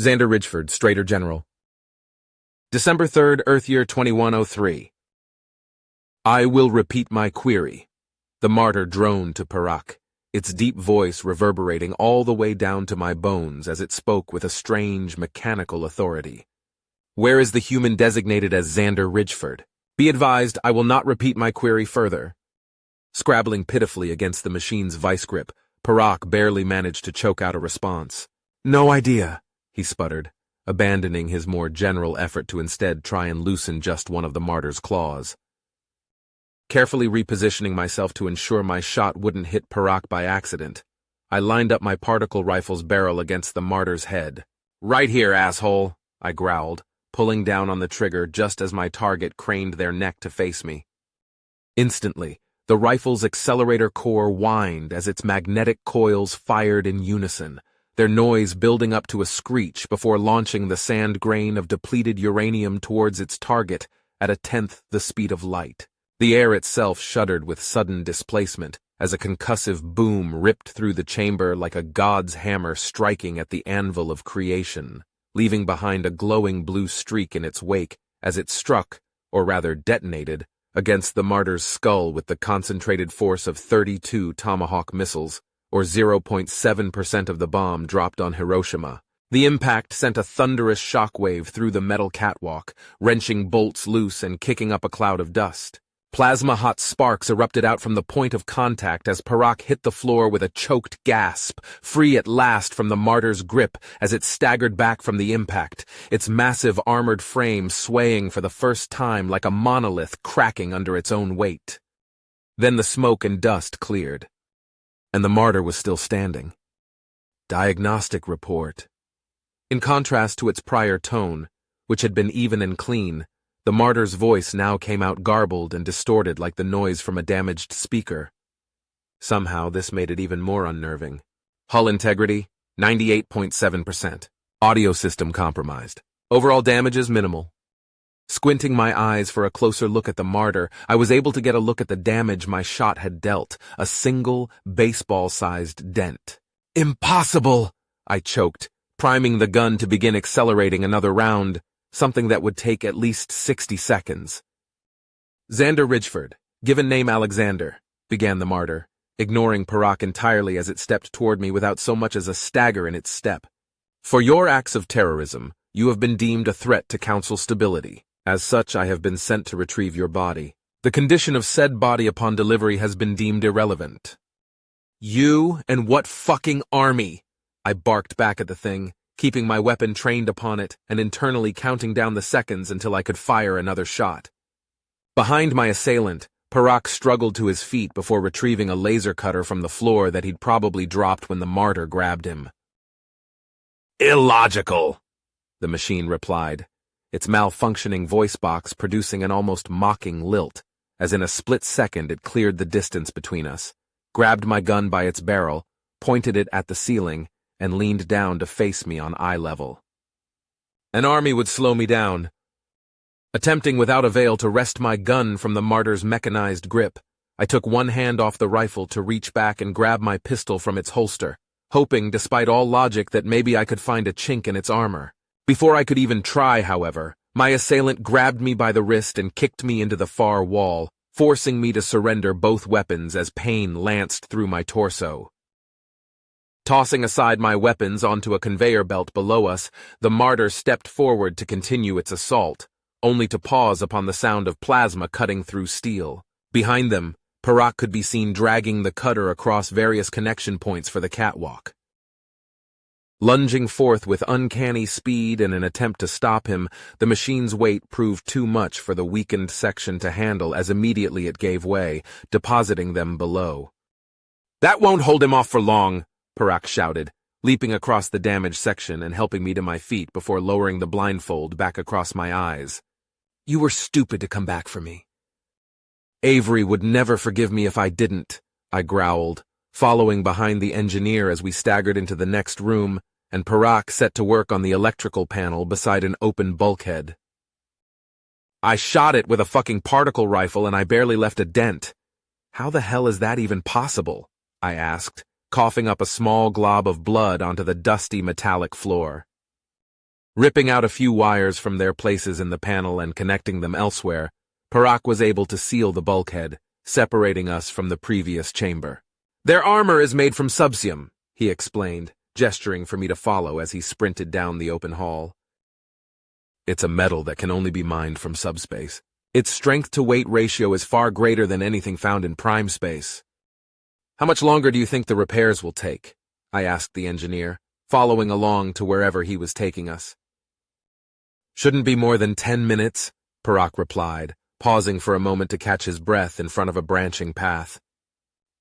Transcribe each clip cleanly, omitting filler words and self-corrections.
Xander Ridgeford, Strader General. December 3rd, Earth Year 2103. I will repeat my query. The martyr droned to Parak, its deep voice reverberating all the way down to my bones as it spoke with a strange, mechanical authority. Where is the human designated as Xander Ridgeford? Be advised, I will not repeat my query further. Scrabbling pitifully against the machine's vice grip, Parak barely managed to choke out a response. No idea, he sputtered, abandoning his more general effort to instead try and loosen just one of the martyr's claws. Carefully repositioning myself to ensure my shot wouldn't hit Parak by accident, I lined up my particle rifle's barrel against the martyr's head. Right here, asshole, I growled, pulling down on the trigger just as my target craned their neck to face me. Instantly, the rifle's accelerator core whined as its magnetic coils fired in unison, their noise building up to a screech before launching the sand grain of depleted uranium towards its target at 1/10 the speed of light. The air itself shuddered with sudden displacement as a concussive boom ripped through the chamber like a god's hammer striking at the anvil of creation, leaving behind a glowing blue streak in its wake as it struck, or rather detonated, against the martyr's skull with the concentrated force of 32 Tomahawk missiles, or 0.7% of the bomb dropped on Hiroshima. The impact sent a thunderous shockwave through the metal catwalk, wrenching bolts loose and kicking up a cloud of dust. Plasma-hot sparks erupted out from the point of contact as Parak hit the floor with a choked gasp, free at last from the martyr's grip as it staggered back from the impact, its massive armored frame swaying for the first time like a monolith cracking under its own weight. Then the smoke and dust cleared, and the martyr was still standing. Diagnostic report. In contrast to its prior tone, which had been even and clean, the martyr's voice now came out garbled and distorted like the noise from a damaged speaker. Somehow, this made it even more unnerving. Hull integrity, 98.7%. Audio system compromised. Overall damages minimal. Squinting my eyes for a closer look at the martyr, I was able to get a look at the damage my shot had dealt, a single, baseball-sized dent. Impossible! I choked, priming the gun to begin accelerating another round, something that would take at least 60 seconds. Xander Ridgeford, given name Alexander, began the martyr, ignoring Parak entirely as it stepped toward me without so much as a stagger in its step. For your acts of terrorism, you have been deemed a threat to council stability. As such, I have been sent to retrieve your body. The condition of said body upon delivery has been deemed irrelevant. You and what fucking army? I barked back at the thing, keeping my weapon trained upon it and internally counting down the seconds until I could fire another shot. Behind my assailant, Parak struggled to his feet before retrieving a laser cutter from the floor that he'd probably dropped when the martyr grabbed him. Illogical, the machine replied, its malfunctioning voice box producing an almost mocking lilt, as in a split second it cleared the distance between us, grabbed my gun by its barrel, pointed it at the ceiling, and leaned down to face me on eye level. An army would slow me down. Attempting without avail to wrest my gun from the martyr's mechanized grip, I took one hand off the rifle to reach back and grab my pistol from its holster, hoping, despite all logic, that maybe I could find a chink in its armor. Before I could even try, however, my assailant grabbed me by the wrist and kicked me into the far wall, forcing me to surrender both weapons as pain lanced through my torso. Tossing aside my weapons onto a conveyor belt below us, the martyr stepped forward to continue its assault, only to pause upon the sound of plasma cutting through steel. Behind them, Parak could be seen dragging the cutter across various connection points for the catwalk. Lunging forth with uncanny speed in an attempt to stop him, the machine's weight proved too much for the weakened section to handle as immediately it gave way, depositing them below. That won't hold him off for long, Parak shouted, leaping across the damaged section and helping me to my feet before lowering the blindfold back across my eyes. You were stupid to come back for me. Avery would never forgive me if I didn't, I growled, following behind the engineer as we staggered into the next room, and Parak set to work on the electrical panel beside an open bulkhead. I shot it with a fucking particle rifle and I barely left a dent. How the hell is that even possible? I asked, coughing up a small glob of blood onto the dusty metallic floor. Ripping out a few wires from their places in the panel and connecting them elsewhere, Parak was able to seal the bulkhead, separating us from the previous chamber. "Their armor is made from subsium," he explained, gesturing for me to follow as he sprinted down the open hall. "It's a metal that can only be mined from subspace. Its strength-to-weight ratio is far greater than anything found in prime space." "How much longer do you think the repairs will take?" I asked the engineer, following along to wherever he was taking us. "Shouldn't be more than 10 minutes, Parak replied, pausing for a moment to catch his breath in front of a branching path.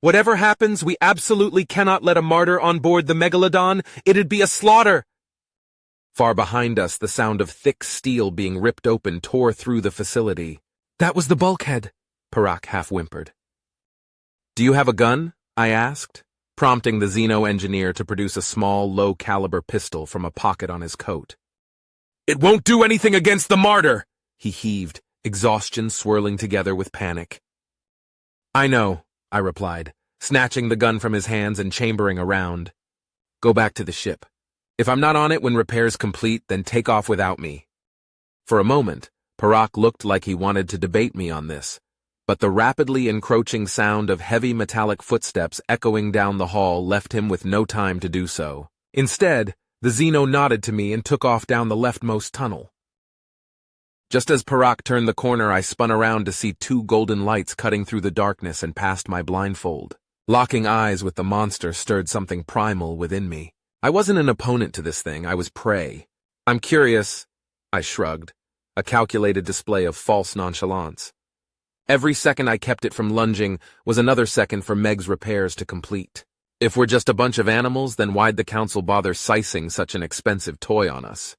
"Whatever happens, we absolutely cannot let a martyr on board the Megalodon. It'd be a slaughter." Far behind us, the sound of thick steel being ripped open tore through the facility. "That was the bulkhead," Parak half-whimpered. "Do you have a gun?" I asked, prompting the Xeno engineer to produce a small, low-caliber pistol from a pocket on his coat. "It won't do anything against the martyr," he heaved, exhaustion swirling together with panic. "I know," I replied, snatching the gun from his hands and chambering around. "Go back to the ship. If I'm not on it when repairs complete, then take off without me." For a moment, Parak looked like he wanted to debate me on this, but the rapidly encroaching sound of heavy metallic footsteps echoing down the hall left him with no time to do so. Instead, the Xeno nodded to me and took off down the leftmost tunnel. Just as Parak turned the corner, I spun around to see two golden lights cutting through the darkness and past my blindfold. Locking eyes with the monster stirred something primal within me. I wasn't an opponent to this thing, I was prey. "I'm curious," I shrugged, a calculated display of false nonchalance. Every second I kept it from lunging was another second for Meg's repairs to complete. If we're just a bunch of animals, then why'd the council bother sicing such an expensive toy on us?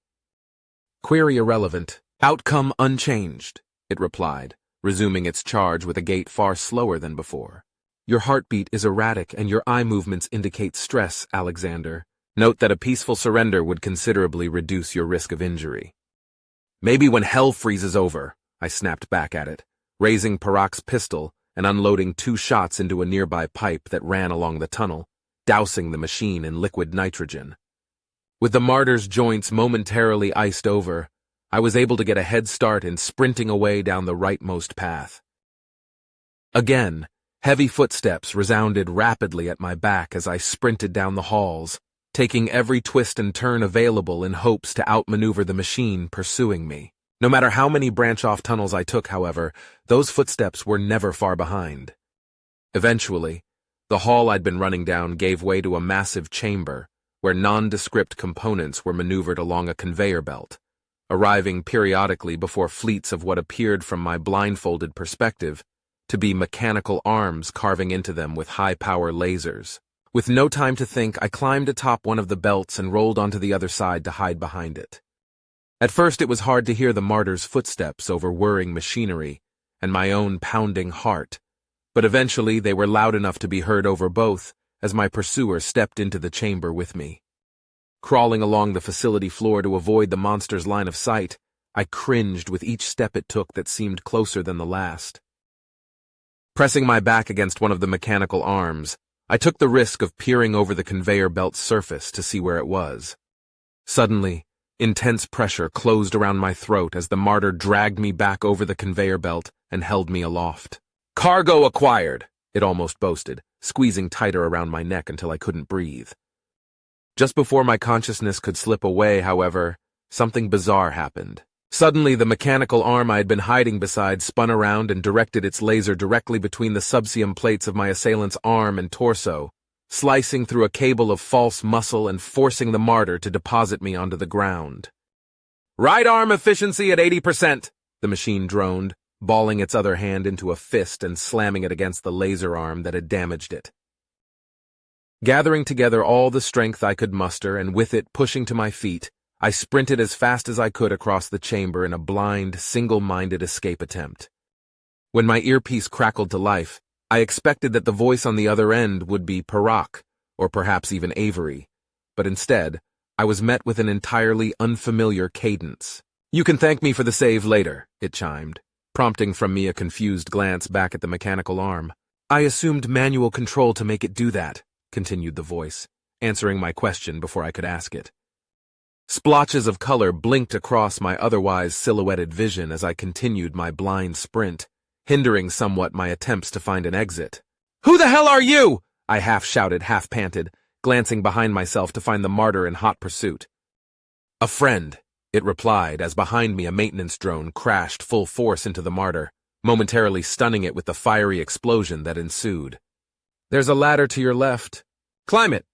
"Query irrelevant. Outcome unchanged," it replied, resuming its charge with a gait far slower than before. "Your heartbeat is erratic and your eye movements indicate stress, Alexander. Note that a peaceful surrender would considerably reduce your risk of injury." "Maybe when hell freezes over," I snapped back at it, raising Parak's pistol and unloading 2 shots into a nearby pipe that ran along the tunnel, dousing the machine in liquid nitrogen. With the martyr's joints momentarily iced over, I was able to get a head start in sprinting away down the rightmost path. Again, heavy footsteps resounded rapidly at my back as I sprinted down the halls, taking every twist and turn available in hopes to outmaneuver the machine pursuing me. No matter how many branch-off tunnels I took, however, those footsteps were never far behind. Eventually, the hall I'd been running down gave way to a massive chamber where nondescript components were maneuvered along a conveyor belt, arriving periodically before fleets of what appeared from my blindfolded perspective to be mechanical arms carving into them with high-power lasers. With no time to think, I climbed atop one of the belts and rolled onto the other side to hide behind it. At first it was hard to hear the martyr's footsteps over whirring machinery and my own pounding heart, but eventually they were loud enough to be heard over both as my pursuer stepped into the chamber with me. Crawling along the facility floor to avoid the monster's line of sight, I cringed with each step it took that seemed closer than the last. Pressing my back against one of the mechanical arms, I took the risk of peering over the conveyor belt's surface to see where it was. Suddenly, intense pressure closed around my throat as the martyr dragged me back over the conveyor belt and held me aloft. "Cargo acquired," it almost boasted, squeezing tighter around my neck until I couldn't breathe. Just before my consciousness could slip away, however, something bizarre happened. Suddenly, the mechanical arm I had been hiding beside spun around and directed its laser directly between the subsium plates of my assailant's arm and torso, slicing through a cable of false muscle and forcing the martyr to deposit me onto the ground. "Right arm efficiency at 80%, the machine droned, balling its other hand into a fist and slamming it against the laser arm that had damaged it. Gathering together all the strength I could muster and with it pushing to my feet, I sprinted as fast as I could across the chamber in a blind, single-minded escape attempt. When my earpiece crackled to life, I expected that the voice on the other end would be Parak, or perhaps even Avery, but instead, I was met with an entirely unfamiliar cadence. "You can thank me for the save later," it chimed, prompting from me a confused glance back at the mechanical arm. "I assumed manual control to make it do that," continued the voice, answering my question before I could ask it. Splotches of color blinked across my otherwise silhouetted vision as I continued my blind sprint, hindering somewhat my attempts to find an exit. "Who the hell are you?" I half-shouted, half-panted, glancing behind myself to find the martyr in hot pursuit. "A friend," it replied as behind me a maintenance drone crashed full force into the martyr, momentarily stunning it with the fiery explosion that ensued. "There's a ladder to your left. Climb it."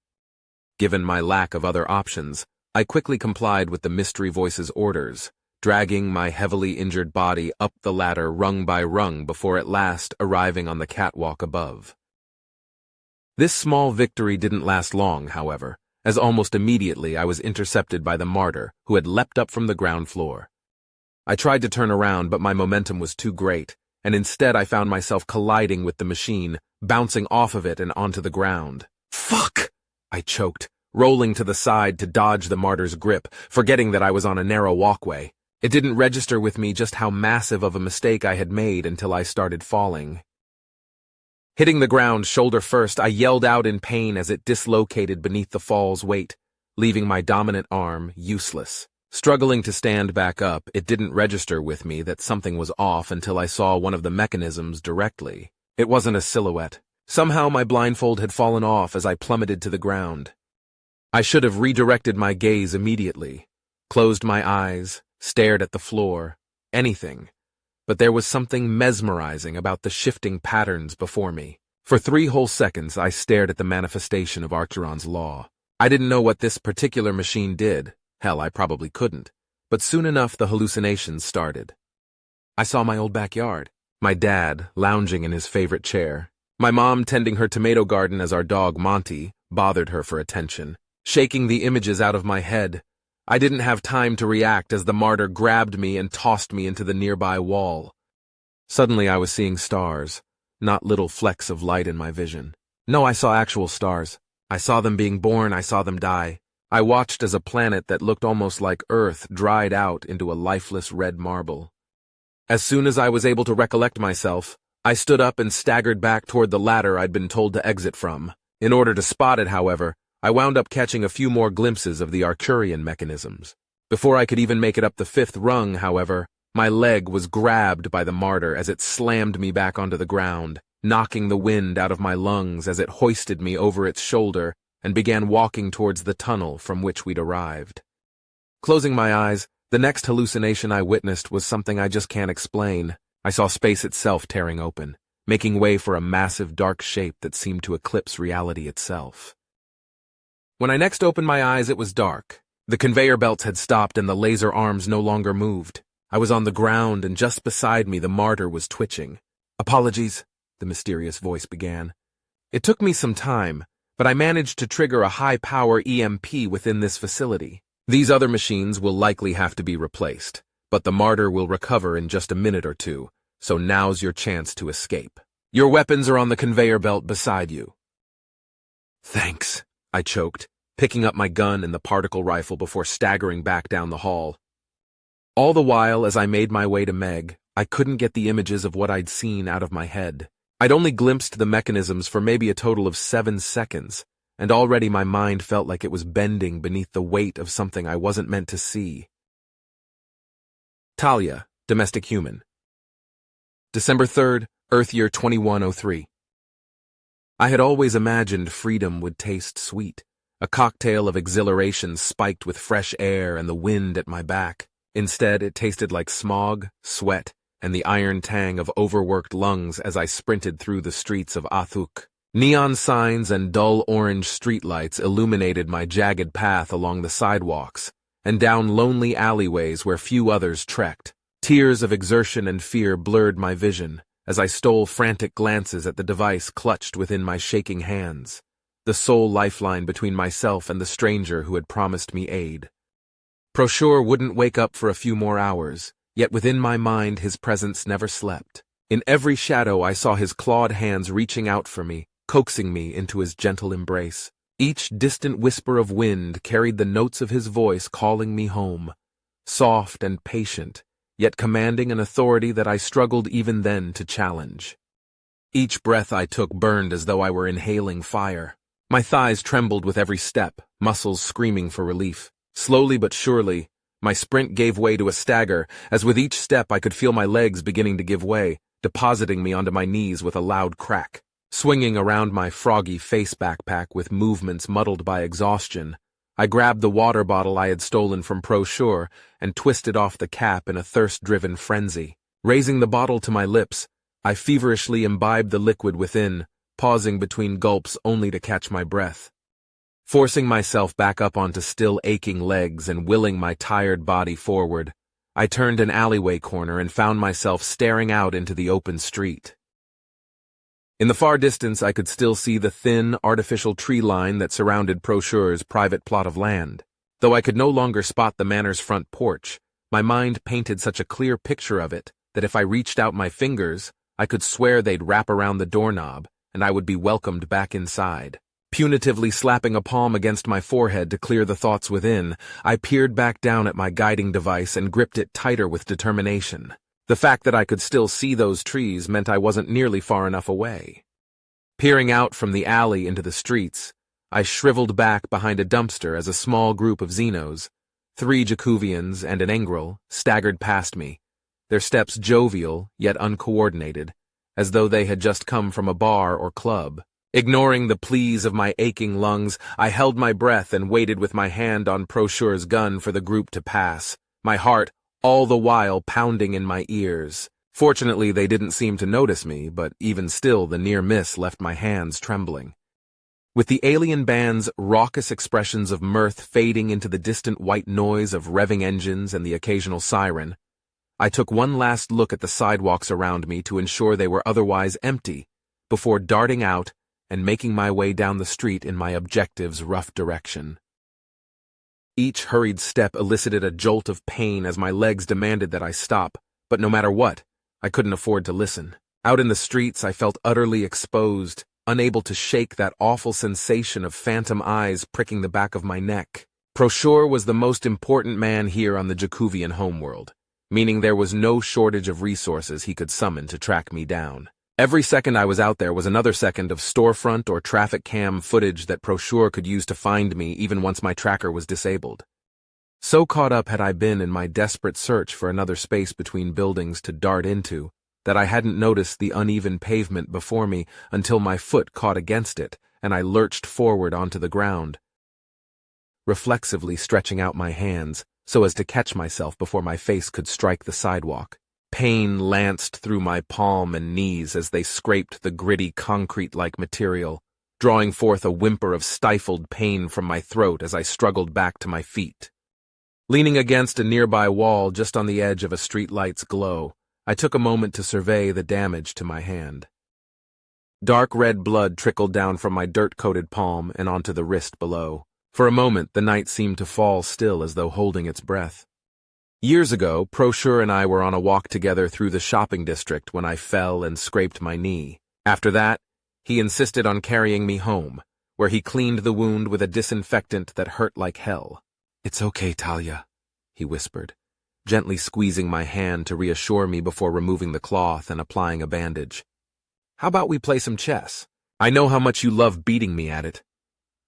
Given my lack of other options, I quickly complied with the mystery voice's orders, dragging my heavily injured body up the ladder rung by rung before at last arriving on the catwalk above. This small victory didn't last long, however, as almost immediately I was intercepted by the martyr, who had leapt up from the ground floor. I tried to turn around, but my momentum was too great, and instead I found myself colliding with the machine, bouncing off of it and onto the ground. "Fuck!" I choked, rolling to the side to dodge the martyr's grip, forgetting that I was on a narrow walkway. It didn't register with me just how massive of a mistake I had made until I started falling. Hitting the ground shoulder first, I yelled out in pain as it dislocated beneath the fall's weight, leaving my dominant arm useless. Struggling to stand back up, it didn't register with me that something was off until I saw one of the mechanisms directly. It wasn't a silhouette. Somehow my blindfold had fallen off as I plummeted to the ground. I should have redirected my gaze immediately, closed my eyes, stared at the floor, anything. But there was something mesmerizing about the shifting patterns before me. For 3 whole seconds, I stared at the manifestation of Archeron's law. I didn't know what this particular machine did. Hell, I probably couldn't. But soon enough, the hallucinations started. I saw my old backyard, my dad lounging in his favorite chair, my mom tending her tomato garden as our dog Monty bothered her for attention, shaking the images out of my head. I didn't have time to react as the martyr grabbed me and tossed me into the nearby wall. Suddenly I was seeing stars, not little flecks of light in my vision. No, I saw actual stars. I saw them being born, I saw them die. I watched as a planet that looked almost like Earth dried out into a lifeless red marble. As soon as I was able to recollect myself, I stood up and staggered back toward the ladder I'd been told to exit from. In order to spot it, however, I wound up catching a few more glimpses of the Arcturian mechanisms. Before I could even make it up the 5th rung, however, my leg was grabbed by the martyr as it slammed me back onto the ground, knocking the wind out of my lungs as it hoisted me over its shoulder and began walking towards the tunnel from which we'd arrived. Closing my eyes, the next hallucination I witnessed was something I just can't explain. I saw space itself tearing open, making way for a massive dark shape that seemed to eclipse reality itself. When I next opened my eyes, it was dark. The conveyor belts had stopped and the laser arms no longer moved. I was on the ground, and just beside me the martyr was twitching. "Apologies," the mysterious voice began. "It took me some time, but I managed to trigger a high-power EMP within this facility. These other machines will likely have to be replaced, but the martyr will recover in just a minute or two, so now's your chance to escape. Your weapons are on the conveyor belt beside you." "Thanks," I choked, picking up my gun and the particle rifle before staggering back down the hall. All the while, as I made my way to Meg, I couldn't get the images of what I'd seen out of my head. I'd only glimpsed the mechanisms for maybe a total of 7 seconds, and already my mind felt like it was bending beneath the weight of something I wasn't meant to see. Talia, domestic human. December 3rd, Earth year 2103. I had always imagined freedom would taste sweet, a cocktail of exhilaration spiked with fresh air and the wind at my back. Instead, it tasted like smog, sweat, and the iron tang of overworked lungs as I sprinted through the streets of Athuk. Neon signs and dull orange streetlights illuminated my jagged path along the sidewalks and down lonely alleyways where few others trekked. Tears of exertion and fear blurred my vision as I stole frantic glances at the device clutched within my shaking hands, the sole lifeline between myself and the stranger who had promised me aid. Proshur wouldn't wake up for a few more hours, yet within my mind his presence never slept. In every shadow I saw his clawed hands reaching out for me, coaxing me into his gentle embrace. Each distant whisper of wind carried the notes of his voice calling me home, soft and patient, yet commanding an authority that I struggled even then to challenge. Each breath I took burned as though I were inhaling fire. My thighs trembled with every step, muscles screaming for relief. Slowly but surely, my sprint gave way to a stagger, as with each step I could feel my legs beginning to give way, depositing me onto my knees with a loud crack. Swinging around my froggy face backpack with movements muddled by exhaustion, I grabbed the water bottle I had stolen from Prosure and twisted off the cap in a thirst-driven frenzy. Raising the bottle to my lips, I feverishly imbibed the liquid within, pausing between gulps only to catch my breath. Forcing myself back up onto still aching legs and willing my tired body forward, I turned an alleyway corner and found myself staring out into the open street. In the far distance, I could still see the thin, artificial tree line that surrounded Prosure's private plot of land. Though I could no longer spot the manor's front porch, my mind painted such a clear picture of it that if I reached out my fingers, I could swear they'd wrap around the doorknob and I would be welcomed back inside. Punitively slapping a palm against my forehead to clear the thoughts within, I peered back down at my guiding device and gripped it tighter with determination. The fact that I could still see those trees meant I wasn't nearly far enough away. Peering out from the alley into the streets, I shriveled back behind a dumpster as a small group of Xenos, 3 Jacuvians and an Engrel, staggered past me, their steps jovial yet uncoordinated, as though they had just come from a bar or club. Ignoring the pleas of my aching lungs, I held my breath and waited with my hand on Prosure's gun for the group to pass, my heart all the while pounding in my ears. Fortunately, they didn't seem to notice me, but even still the near miss left my hands trembling. With the alien band's raucous expressions of mirth fading into the distant white noise of revving engines and the occasional siren, I took one last look at the sidewalks around me to ensure they were otherwise empty, before darting out and making my way down the street in my objective's rough direction. Each hurried step elicited a jolt of pain as my legs demanded that I stop, but no matter what, I couldn't afford to listen. Out in the streets, I felt utterly exposed, unable to shake that awful sensation of phantom eyes pricking the back of my neck. Prosure was the most important man here on the Jacuvian homeworld, meaning there was no shortage of resources he could summon to track me down. Every second I was out there was another second of storefront or traffic cam footage that Prosure could use to find me even once my tracker was disabled. So caught up had I been in my desperate search for another space between buildings to dart into, that I hadn't noticed the uneven pavement before me until my foot caught against it and I lurched forward onto the ground, reflexively stretching out my hands so as to catch myself before my face could strike the sidewalk. Pain lanced through my palm and knees as they scraped the gritty concrete-like material, drawing forth a whimper of stifled pain from my throat as I struggled back to my feet. Leaning against a nearby wall just on the edge of a streetlight's glow, I took a moment to survey the damage to my hand. Dark red blood trickled down from my dirt-coated palm and onto the wrist below. For a moment, the night seemed to fall still as though holding its breath. Years ago, Prosure and I were on a walk together through the shopping district when I fell and scraped my knee. After that, he insisted on carrying me home, where he cleaned the wound with a disinfectant that hurt like hell. "It's okay, Talia," he whispered, gently squeezing my hand to reassure me before removing the cloth and applying a bandage. "How about we play some chess? I know how much you love beating me at it."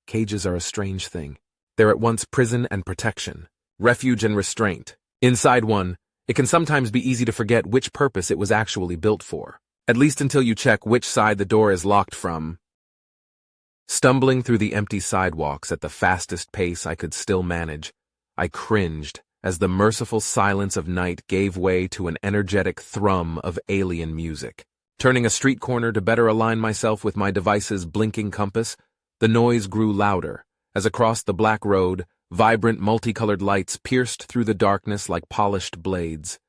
Cages are a strange thing. They're at once prison and protection, refuge and restraint. Inside one, it can sometimes be easy to forget which purpose it was actually built for, at least until you check which side the door is locked from. Stumbling through the empty sidewalks at the fastest pace I could still manage, I cringed as the merciful silence of night gave way to an energetic thrum of alien music. Turning a street corner to better align myself with my device's blinking compass, the noise grew louder, as across the black road, vibrant multicolored lights pierced through the darkness like polished blades,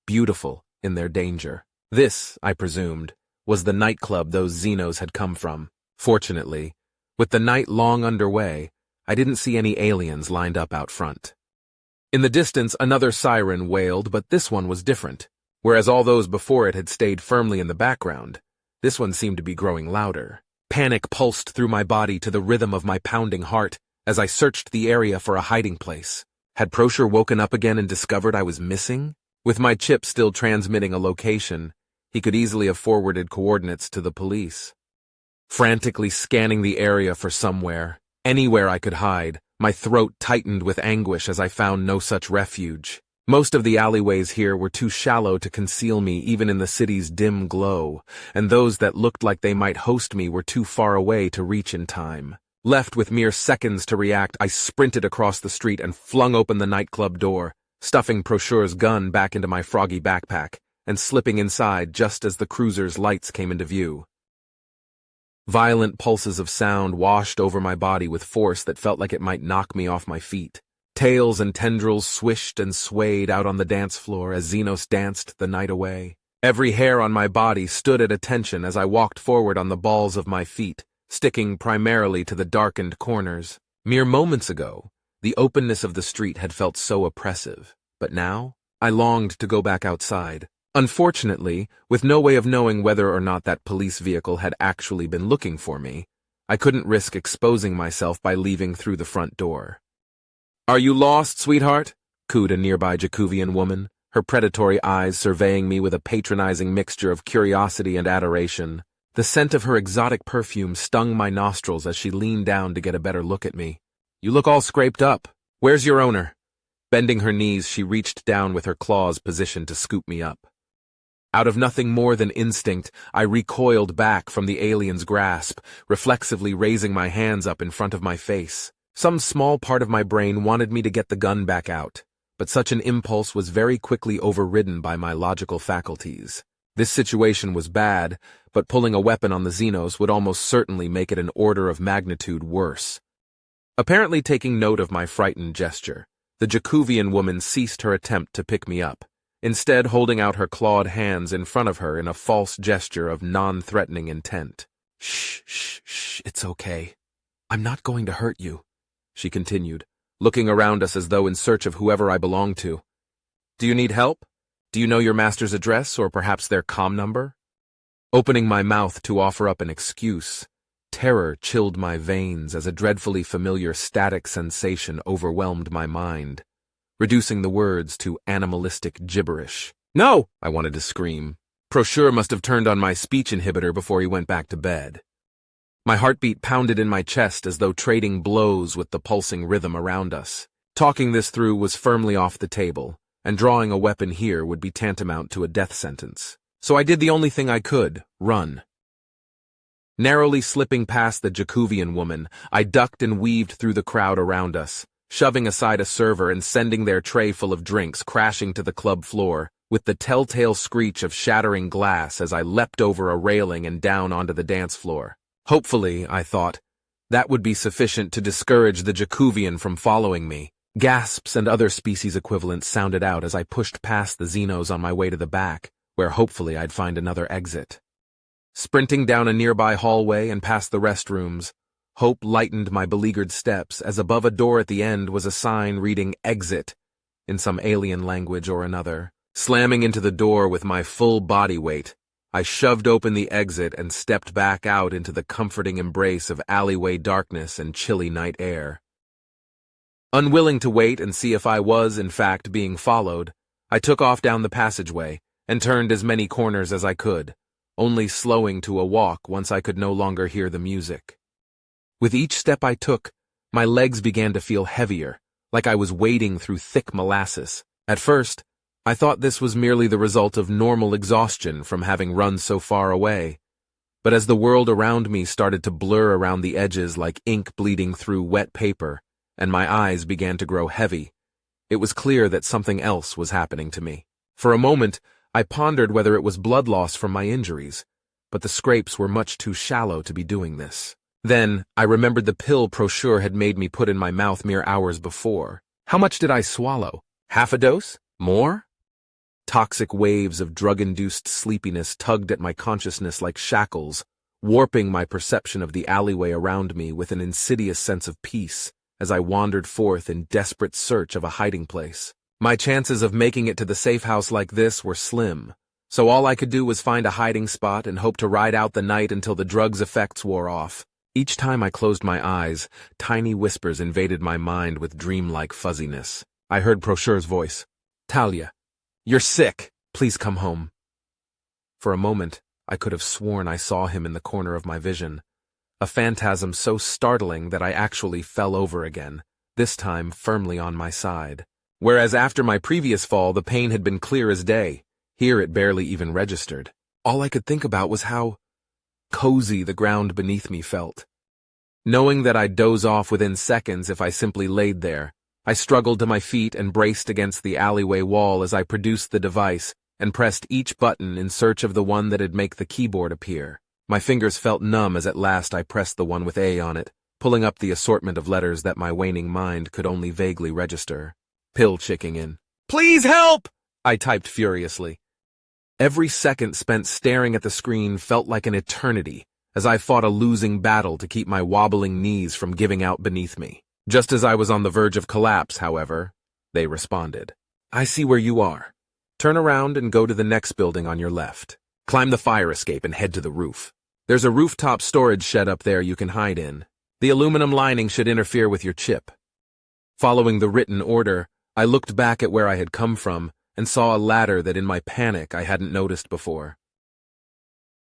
beautiful in their danger. This, I presumed, was the nightclub those Xenos had come from. Fortunately, with the night long underway, I didn't see any aliens lined up out front. In the distance, another siren wailed, but this one was different. Whereas all those before it had stayed firmly in the background, this one seemed to be growing louder. Panic pulsed through my body to the rhythm of my pounding heart as I searched the area for a hiding place. Had Prosure woken up again and discovered I was missing? With my chip still transmitting a location, he could easily have forwarded coordinates to the police. Frantically scanning the area for somewhere, anywhere I could hide, My throat tightened with anguish as I found no such refuge. Most of the alleyways here were too shallow to conceal me even in the city's dim glow, and those that looked like they might host me were too far away to reach in time. Left with mere seconds to react, I sprinted across the street and flung open the nightclub door, stuffing Prochure's gun back into my froggy backpack, and slipping inside just as the cruiser's lights came into view. Violent pulses of sound washed over my body with force that felt like it might knock me off my feet. Tails and tendrils swished and swayed out on the dance floor as Xenos danced the night away. Every hair on my body stood at attention as I walked forward on the balls of my feet, sticking primarily to the darkened corners. Mere moments ago, the openness of the street had felt so oppressive, but now I longed to go back outside. Unfortunately, with no way of knowing whether or not that police vehicle had actually been looking for me, I couldn't risk exposing myself by leaving through the front door. "Are you lost, sweetheart?" cooed a nearby Jacuvian woman, her predatory eyes surveying me with a patronizing mixture of curiosity and adoration. The scent of her exotic perfume stung my nostrils as she leaned down to get a better look at me. "You look all scraped up. Where's your owner?" Bending her knees, she reached down with her claws positioned to scoop me up. Out of nothing more than instinct, I recoiled back from the alien's grasp, reflexively raising my hands up in front of my face. Some small part of my brain wanted me to get the gun back out, but such an impulse was very quickly overridden by my logical faculties. This situation was bad, but pulling a weapon on the Xenos would almost certainly make it an order of magnitude worse. Apparently taking note of my frightened gesture, the Jacuvian woman ceased her attempt to pick me up, instead holding out her clawed hands in front of her in a false gesture of non-threatening intent. Shh, it's okay. I'm not going to hurt you," she continued, looking around us as though in search of whoever I belonged to. "Do you need help? Do you know your master's address or perhaps their comm number?" Opening my mouth to offer up an excuse, terror chilled my veins as a dreadfully familiar static sensation overwhelmed my mind, reducing the words to animalistic gibberish. "No!" I wanted to scream. Prochure must have turned on my speech inhibitor before he went back to bed. My heartbeat pounded in my chest as though trading blows with the pulsing rhythm around us. Talking this through was firmly off the table, and drawing a weapon here would be tantamount to a death sentence. So I did the only thing I could, run. Narrowly slipping past the Jacuvian woman, I ducked and weaved through the crowd around us, shoving aside a server and sending their tray full of drinks crashing to the club floor, with the telltale screech of shattering glass as I leapt over a railing and down onto the dance floor. Hopefully, I thought, that would be sufficient to discourage the Jacuvian from following me. Gasps and other species equivalents sounded out as I pushed past the Xenos on my way to the back, where hopefully I'd find another exit. Sprinting down a nearby hallway and past the restrooms, hope lightened my beleaguered steps as above a door at the end was a sign reading "Exit" in some alien language or another. Slamming into the door with my full body weight, I shoved open the exit and stepped back out into the comforting embrace of alleyway darkness and chilly night air. Unwilling to wait and see if I was, in fact, being followed, I took off down the passageway and turned as many corners as I could, only slowing to a walk once I could no longer hear the music. With each step I took, my legs began to feel heavier, like I was wading through thick molasses. At first, I thought this was merely the result of normal exhaustion from having run so far away. But as the world around me started to blur around the edges like ink bleeding through wet paper, and my eyes began to grow heavy, it was clear that something else was happening to me. For a moment, I pondered whether it was blood loss from my injuries, but the scrapes were much too shallow to be doing this. Then, I remembered the pill Prochure had made me put in my mouth mere hours before. How much did I swallow? Half a dose? More? Toxic waves of drug-induced sleepiness tugged at my consciousness like shackles, warping my perception of the alleyway around me with an insidious sense of peace as I wandered forth in desperate search of a hiding place. My chances of making it to the safe house like this were slim, so all I could do was find a hiding spot and hope to ride out the night until the drug's effects wore off. Each time I closed my eyes, tiny whispers invaded my mind with dreamlike fuzziness. I heard Prochure's voice. "Talia, you're sick. Please come home." For a moment, I could have sworn I saw him in the corner of my vision, a phantasm so startling that I actually fell over again, this time firmly on my side. Whereas after my previous fall, the pain had been clear as day. Here it barely even registered. All I could think about was how cozy the ground beneath me felt. Knowing that I'd doze off within seconds if I simply laid there, I struggled to my feet and braced against the alleyway wall as I produced the device and pressed each button in search of the one that'd make the keyboard appear. My fingers felt numb as at last I pressed the one with A on it, pulling up the assortment of letters that my waning mind could only vaguely register. Pill checking in. "Please help!" I typed furiously. Every second spent staring at the screen felt like an eternity as I fought a losing battle to keep my wobbling knees from giving out beneath me. Just as I was on the verge of collapse, however, they responded. "I see where you are. Turn around and go to the next building on your left. Climb the fire escape and head to the roof. There's a rooftop storage shed up there you can hide in. The aluminum lining should interfere with your chip." Following the written order, I looked back at where I had come from and saw a ladder that in my panic I hadn't noticed before.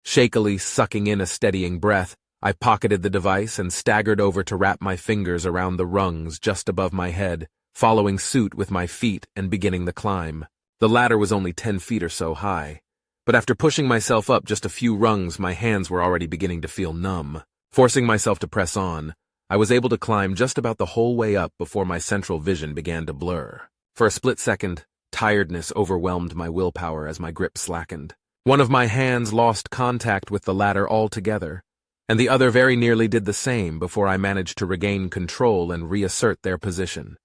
Shakily sucking in a steadying breath, I pocketed the device and staggered over to wrap my fingers around the rungs just above my head, following suit with my feet and beginning the climb. The ladder was only 10 feet or so high, but after pushing myself up just a few rungs, my hands were already beginning to feel numb. Forcing myself to press on, I was able to climb just about the whole way up before my central vision began to blur. For a split second, tiredness overwhelmed my willpower as my grip slackened. One of my hands lost contact with the ladder altogether, and the other very nearly did the same before I managed to regain control and reassert their position.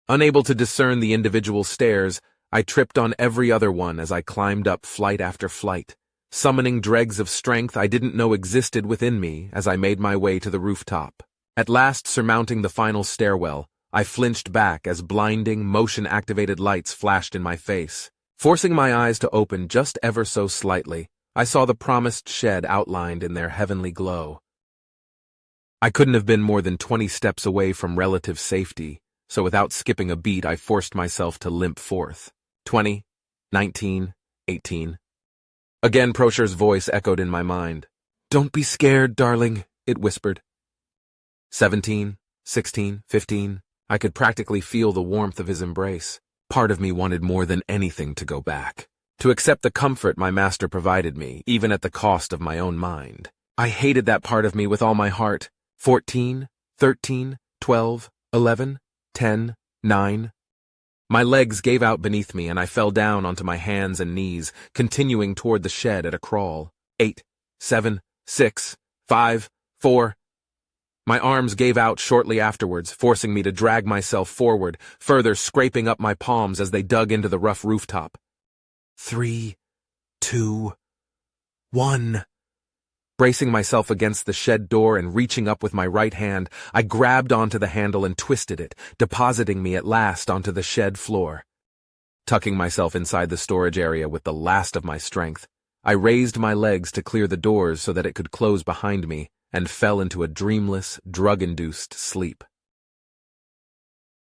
Unable to discern the individual stairs, I tripped on every other one as I climbed up flight after flight, summoning dregs of strength I didn't know existed within me as I made my way to the rooftop. At last, surmounting the final stairwell, I flinched back as blinding, motion-activated lights flashed in my face. Forcing my eyes to open just ever so slightly, I saw the promised shed outlined in their heavenly glow. I couldn't have been more than 20 steps away from relative safety, so without skipping a beat, I forced myself to limp forth. 20, 19, 18. Again, Prosher's voice echoed in my mind. "Don't be scared, darling," it whispered. 17, 16, 15. I could practically feel the warmth of his embrace. Part of me wanted more than anything to go back, to accept the comfort my master provided me, even at the cost of my own mind. I hated that part of me with all my heart. 14, 13, 12, 11, 10, 9. My legs gave out beneath me and I fell down onto my hands and knees, continuing toward the shed at a crawl. 8, 7, 6, 5, 4. My arms gave out shortly afterwards, forcing me to drag myself forward, further scraping up my palms as they dug into the rough rooftop. 3, 2, 1. Bracing myself against the shed door and reaching up with my right hand, I grabbed onto the handle and twisted it, depositing me at last onto the shed floor. Tucking myself inside the storage area with the last of my strength, I raised my legs to clear the doors so that it could close behind me, and fell into a dreamless, drug-induced sleep.